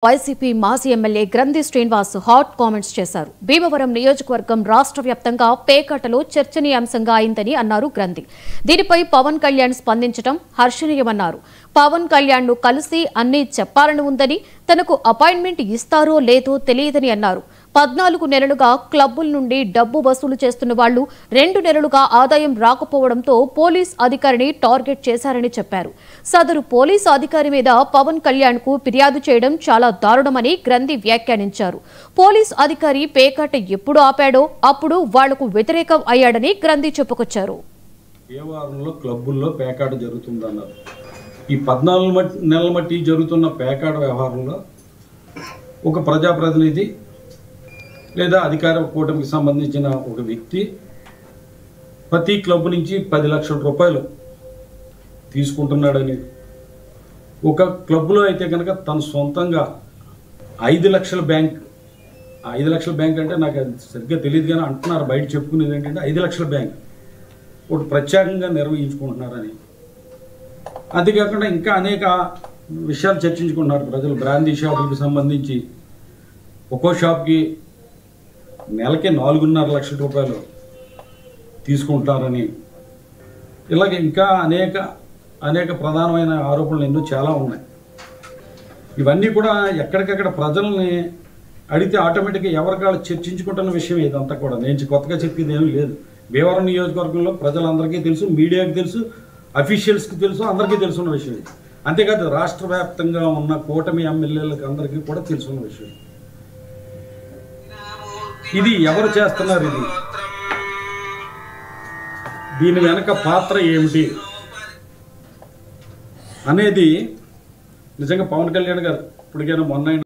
YCP మాజీ MLA గ్రంథి Srinivas hot comments చేశారు. భీమవరం నియోజకవర్గం రాష్ట్ర వ్యాప్తంగా పేకాటలో చర్చనీయాంశంగా అయిందని అన్నారు గ్రంథి. దీనిపై పవన్ కళ్యాణ్ స్పందించడం హర్షణీయమన్నారు. పవన్ కళ్యాణ్ ను కలిసి అన్ని చెప్పాలని ఉందని, తనకు అపాయింట్మెంట్ ఇస్తారో లేదో తెలియదని అన్నారు. 14 నెలలుగా క్లబ్బుల నుండి డబ్బు వసూలు చేస్తున్న వాళ్లు 2 నెలలుగా ఆదాయం రాకపోవడంతో పోలీస్ అధికారిని టార్గెట్ చేశారని చెప్పారు. సదరు పోలీసు అధికారి మీద పవన్ కళ్యాణ్ కు ఫిర్యాదు చేయడం చాలా దారుణమని గ్రంథి వ్యాఖ్యానించారు. పోలీస్ అధికారి పేకాట ఎప్పుడు ఆపాడో అప్పుడు వాళ్లకు వ్యతిరేకం అయ్యాడని గ్రంథి చెప్పుకొచ్చారు. దేవారంలో క్లబ్బుల్లో పేకాట జరుగుతుందన్నారు. ఈ 14 నెలల మట్టి జరుగుతున్న పేకాట వ్యవహారంలో ఒక ప్రజాప్రతినిధి లేదా అధికార కూటమికి సంబంధించిన ఒక వ్యక్తి ప్రతి క్లబ్ నుంచి 10 లక్షల రూపాయలు తీసుకుంటున్నాడని, ఒక క్లబ్లో అయితే కనుక తను సొంతంగా 5 లక్షల బ్యాంక్ 5 లక్షల బ్యాంక్ అంటే నాకు అది సరిగ్గా తెలియదు కానీ అంటున్నారు, బయట చెప్పుకునేది ఏంటంటే 5 లక్షల బ్యాంక్ ఒకటి ప్రత్యేకంగా నిర్వహించుకుంటున్నారని. అంతేకాకుండా ఇంకా అనేక విషయాలు చర్చించుకుంటున్నారు ప్రజలు. బ్రాందీ షాపులకు సంబంధించి ఒక్కో షాప్కి నెలకి 4.5 లక్షల రూపాయలు తీసుకుంటారని, ఇలాగే ఇంకా అనేక ప్రధానమైన ఆరోపణలు ఎన్నో చాలా ఉన్నాయి. ఇవన్నీ కూడా ఎక్కడికక్కడ ప్రజల్ని అడిగితే ఆటోమేటిక్గా ఎవరికాళ్ళు చర్చించుకుంటున్న విషయం ఇదంతా కూడా. నేను కొత్తగా చెప్పేది ఏమీ లేదు. భీమవరం నియోజకవర్గంలో ప్రజలందరికీ తెలుసు, మీడియాకి తెలుసు, అఫీషియల్స్కి తెలుసు, అందరికీ తెలుసున్న విషయం ఇది. అంతేకాదు రాష్ట్ర వ్యాప్తంగా ఉన్న కూటమి ఎమ్మెల్యేలకు అందరికీ కూడా తెలుసున్న విషయం. ఇది ఎవరు చేస్తున్నారు, దీని వెనక పాత్ర ఏమిటి అనేది నిజంగా పవన్ కళ్యాణ్ గారు ఇప్పటికైనా మొన్న